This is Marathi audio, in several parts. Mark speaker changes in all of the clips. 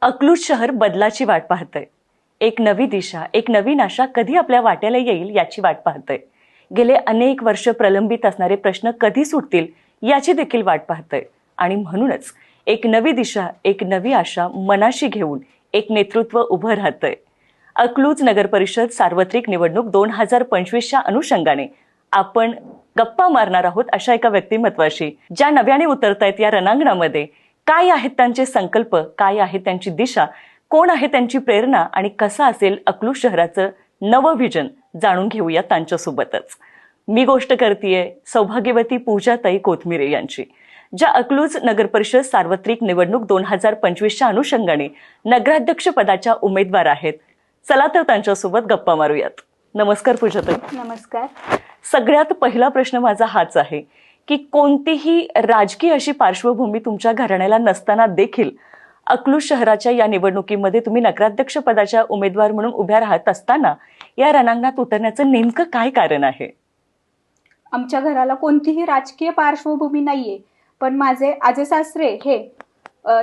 Speaker 1: अकलूज शहर बदलाची वाट पाहतंय. एक नवी दिशा, एक नवीन आशा कधी आपल्या वाट्याला येईल याची वाट पाहतंय. गेले अनेक वर्ष प्रलंबित असणारे प्रश्न कधी सुटतील याची देखील वाट पाहतंय. आणि म्हणूनच एक नवी दिशा, एक नवी आशा मनाशी घेऊन एक नेतृत्व उभं राहतंय. अकलूज नगर परिषद सार्वत्रिक निवडणूक 2025च्या अनुषंगाने आपण गप्पा मारणार आहोत अशा एका व्यक्तिमत्वाशी, ज्या नव्याने उतरतायत या रणांगणामध्ये. काय आहेत त्यांचे संकल्प, काय आहे त्यांची दिशा, कोण आहे त्यांची प्रेरणा आणि कसं असेल अकलूज शहराचं नवं व्हिजन, जाणून घेऊया त्यांच्यासोबतच. मी गोष्ट करतेय सौभाग्यवती पूजाताई कोथमिरे यांची, ज्या अकलूज नगर परिषद सार्वत्रिक निवडणूक 2025च्या अनुषंगाने नगराध्यक्ष पदाच्या उमेदवार आहेत. चला तर त्यांच्यासोबत गप्पा मारूयात. नमस्कार पूजाताई.
Speaker 2: नमस्कार.
Speaker 1: सगळ्यात पहिला प्रश्न माझा हाच आहे की कोणतीही राजकीय अशी पार्श्वभूमी तुमच्या घराण्याला नसताना देखील अकलूज शहराच्या या निवडणुकीमध्ये तुम्ही नगराध्यक्ष पदाच्या उमेदवार म्हणून उभ्या राहत असताना या रणांगणात उतरण्याचं नेमकं काय कारण आहे?
Speaker 2: आमच्या घराला कोणतीही राजकीय पार्श्वभूमी नाहीये, पण माझे आजे सासरे हे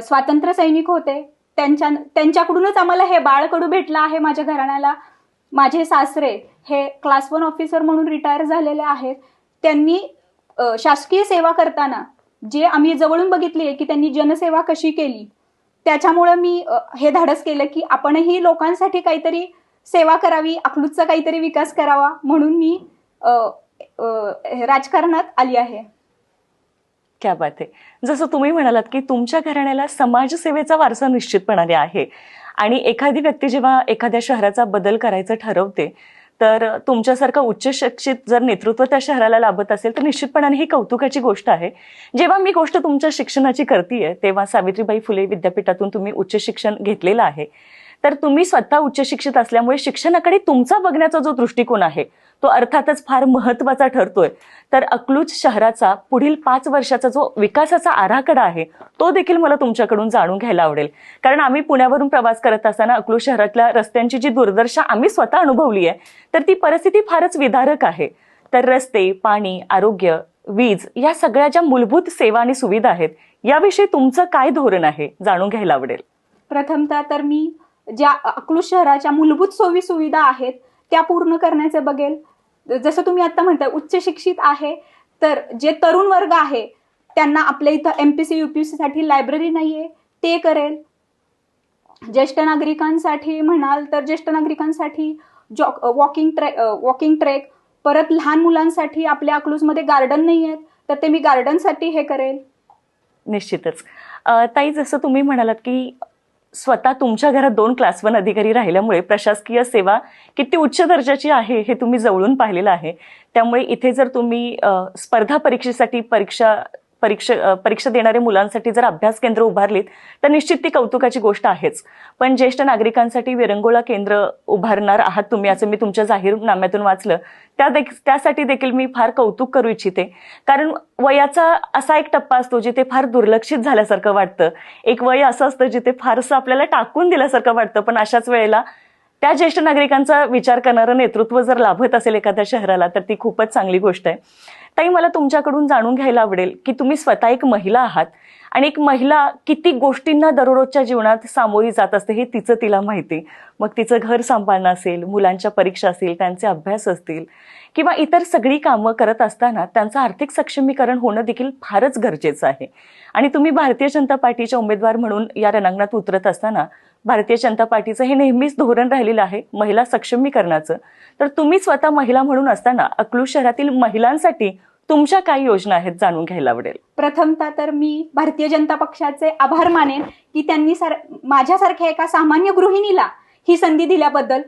Speaker 2: स्वातंत्र्य सैनिक होते. त्यांच्याकडूनच आम्हाला हे बाळकडू भेटलं आहे माझ्या घराण्याला. माझे सासरे हे क्लास 1 ऑफिसर म्हणून रिटायर झालेले आहेत. त्यांनी शासकीय सेवा करताना जे आम्ही जवळून बघितली आहे की त्यांनी जनसेवा कशी केली, त्याच्यामुळं मी हे धाडस केलं की आपणही लोकांसाठी काहीतरी सेवा करावी, अकलूजचा काहीतरी विकास करावा, म्हणून मी राजकारणात आली आहे.
Speaker 1: क्या बात आहे. जसं तुम्ही म्हणालात की तुमच्या घराण्याला समाजसेवेचा वारसा निश्चितपणाने आहे आणि एखादी व्यक्ती जेव्हा एखाद्या शहराचा बदल करायचं ठरवते तर तुमच्यासारखं उच्च शिक्षित जर नेतृत्व त्या शहराला लाभत असेल तर निश्चितपणाने ही कौतुकाची गोष्ट आहे. जेव्हा मी गोष्ट तुमच्या शिक्षणाची करतेय तेव्हा सावित्रीबाई फुले विद्यापीठातून तुम्ही उच्च शिक्षण घेतलेलं आहे. तर तुम्ही स्वतः उच्च शिक्षित असल्यामुळे शिक्षणाकडे तुमचा बघण्याचा जो दृष्टिकोन आहे तो अर्थातच फार महत्वाचा ठरतोय. तर अकलूज शहराचा पुढील 5 वर्षाचा जो विकासाचा आराखडा आहे तो देखील मला तुमच्याकडून जाणून घ्यायला आवडेल. कारण आम्ही पुण्यावरून प्रवास करत असताना अकलूज शहरातल्या रस्त्यांची जी दुर्दशा आम्ही स्वतः अनुभवली आहे तर ती परिस्थिती फारच विदारक आहे. तर रस्ते, पाणी, आरोग्य, वीज या सगळ्या ज्या मूलभूत सेवा आणि सुविधा आहेत याविषयी तुमचं काय धोरण आहे, जाणून घ्यायला आवडेल.
Speaker 2: प्रथमतः तर मी ज्या अकलूज शहराच्या मूलभूत सोयी सुविधा आहेत त्या पूर्ण करण्याचे बघेल. जसं तुम्ही आता म्हणताय उच्च शिक्षित आहे, तर जे तरुण वर्ग आहे त्यांना आपल्या इथं MPC UPSC साठी लायब्ररी नाहीये, ते करेल. ज्येष्ठ नागरिकांसाठी म्हणाल तर ज्येष्ठ नागरिकांसाठी वॉकिंग ट्रेक, परत लहान मुलांसाठी आपल्या अकलूजमध्ये गार्डन नाही आहेत तर ते मी गार्डनसाठी हे करेल.
Speaker 1: निश्चितच. ताई, जसं तुम्ही म्हणालात की स्वतः तुमच्या घरात 2 क्लास 1 अधिकारी राहिल्यामुळे प्रशासकीय सेवा किती उच्च दर्जाची आहे हे तुम्ही जवळून पाहिलेलं आहे. त्यामुळे इथे जर तुम्ही स्पर्धा परीक्षेसाठी परीक्षा देणाऱ्या मुलांसाठी जर अभ्यास केंद्र उभारलीत तर निश्चित ती कौतुकाची गोष्ट आहेच. पण ज्येष्ठ नागरिकांसाठी विरंगुळा केंद्र उभारणार आहात तुम्ही, असं मी तुमच्या जाहीरनाम्यातून वाचलं. त्यासाठी देखील मी फार कौतुक करू इच्छिते. कारण वयाचा असा एक टप्पा असतो जिथे फार दुर्लक्षित झाल्यासारखं वाटतं. एक वय असं असतं जिथे फारसं आपल्याला टाकून दिल्यासारखं वाटतं. पण अशाच वेळेला त्या ज्येष्ठ नागरिकांचा विचार करणारं नेतृत्व जर लाभत असेल एखाद्या शहराला तर ती खूपच चांगली गोष्ट आहे. ताई, मला तुमच्याकडून जाणून घ्यायला आवडेल की तुम्ही स्वतः एक महिला आहात आणि एक महिला किती गोष्टींना दररोजच्या जीवनात सामोरी जात असते हे तिला माहिती. मग तिचं घर सांभाळणं असेल, मुलांच्या परीक्षा असतील, त्यांचे अभ्यास असतील किंवा इतर सगळी कामं करत असताना त्यांचं आर्थिक सक्षमीकरण होणं देखील फारच गरजेचं आहे. आणि तुम्ही भारतीय जनता पार्टीच्या उमेदवार म्हणून या रणांगणात उतरत असताना भारतीय जनता पार्टीचं हे नेहमीच धोरण राहिलेलं आहे महिला सक्षमीकरणाचं. तर तुम्ही स्वतः महिला म्हणून असताना अकलूज शहरातील महिलांसाठी तुमच्या काय योजना आहेत, जाणून घ्यायला आवडेल.
Speaker 2: प्रथमतः तर मी भारतीय जनता पक्षाचे आभार मानेन की त्यांनी माझ्यासारख्या एका सामान्य गृहिणीला ही संधी दिल्याबद्दल.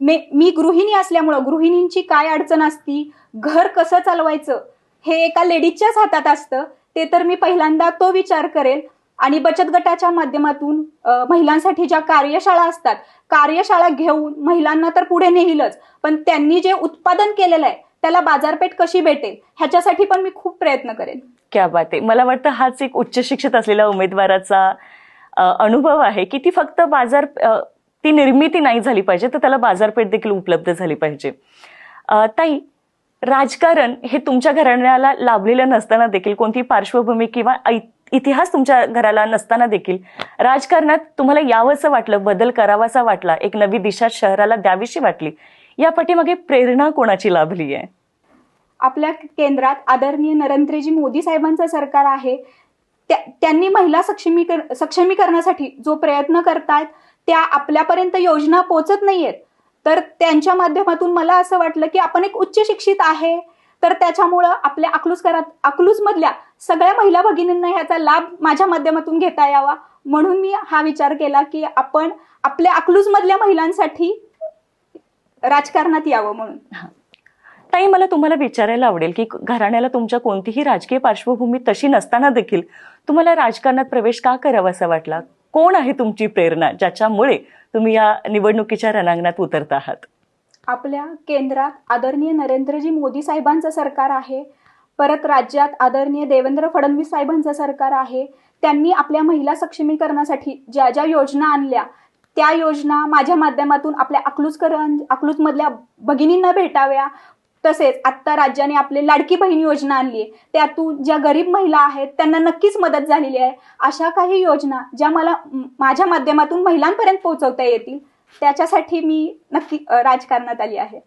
Speaker 2: मी गृहिणी असल्यामुळं गृहिणींची काय अडचण असती, घर कसं चालवायचं हे एका लेडीजच्याच हातात असतं, ते तर मी पहिल्यांदा तो विचार करेल. आणि बचत गटाच्या माध्यमातून महिलांसाठी ज्या कार्यशाळा असतात, कार्यशाळा घेऊन महिलांना तर पुढे नेईलच, पण त्यांनी जे उत्पादन केलेलं आहे त्याला बाजारपेठ कशी भेटेल ह्याच्यासाठी पण मी खूप प्रयत्न करेन.
Speaker 1: क्या बात आहे. मला वाटतं हाच एक उच्च शिक्षित असलेल्या उमेदवाराचा अनुभव आहे की ती फक्त ती निर्मिती नाही झाली पाहिजे तर त्याला बाजारपेठ देखील उपलब्ध झाली पाहिजे. ताई, राजकारण हे तुमच्या घराण्याला लाभलेलं नसताना देखील कोणती पार्श्वभूमी किंवा इतिहास तुमच्या घराला नसताना देखील राजकारणात तुम्हाला यावंसं वाटलं, बदल करावासा वाटला, एक नवी दिशा शहराला द्यावीशी वाटली, या पाठीमागे प्रेरणा कोणाची लाभली आहे?
Speaker 2: आपल्या केंद्रात आदरणीय नरेंद्रजी मोदी साहेबांचं सरकार आहे. त्यांनी महिला सक्षमीकरणासाठी जो प्रयत्न करतायत त्या आपल्यापर्यंत योजना पोहोचत नाहीयेत. तर त्यांच्या माध्यमातून मला असं वाटलं की आपण एक उच्च शिक्षित आहे, तर त्याच्यामुळं आपल्या अकलूजमधल्या सगळ्या महिला भगिनींना ह्याचा लाभ माझ्या माध्यमातून घेता यावा, म्हणून मी हा विचार केला की आपण आपल्या अकलूजमधल्या महिलांसाठी राजकारणात यावं म्हणून.
Speaker 1: ताई, मला तुम्हाला विचारायला आवडेल की घराण्याला तुमच्या कोणतीही राजकीय पार्श्वभूमी तशी नसताना देखील तुम्हाला राजकारणात प्रवेश का करावासा वाटला? कोण आहे तुमची प्रेरणा ज्याच्यामुळे तुम्ही या निवडणुकीच्या रणांगणात उतरत आहात?
Speaker 2: आपल्या केंद्रात आदरणीय नरेंद्रजी मोदी साहेबांचं सरकार आहे. परत राज्यात आदरणीय देवेंद्र फडणवीस साहेबांचं सरकार आहे. त्यांनी आपल्या महिला सक्षमीकरणासाठी ज्या ज्या योजना आणल्या त्या योजना माझ्या माध्यमातून आपल्या अकलूजमधल्या भगिनींना भेटाव्या. तसेच आत्ता राज्याने आपली लाडकी बहीण योजना आणली आहे, त्यातून ज्या गरीब महिला आहेत त्यांना नक्कीच मदत झालेली आहे. अशा काही योजना ज्या मला माझ्या माध्यमातून महिलांपर्यंत पोहोचवता येतील त्याच्यासाठी मी नक्की राजकारणात आली आहे.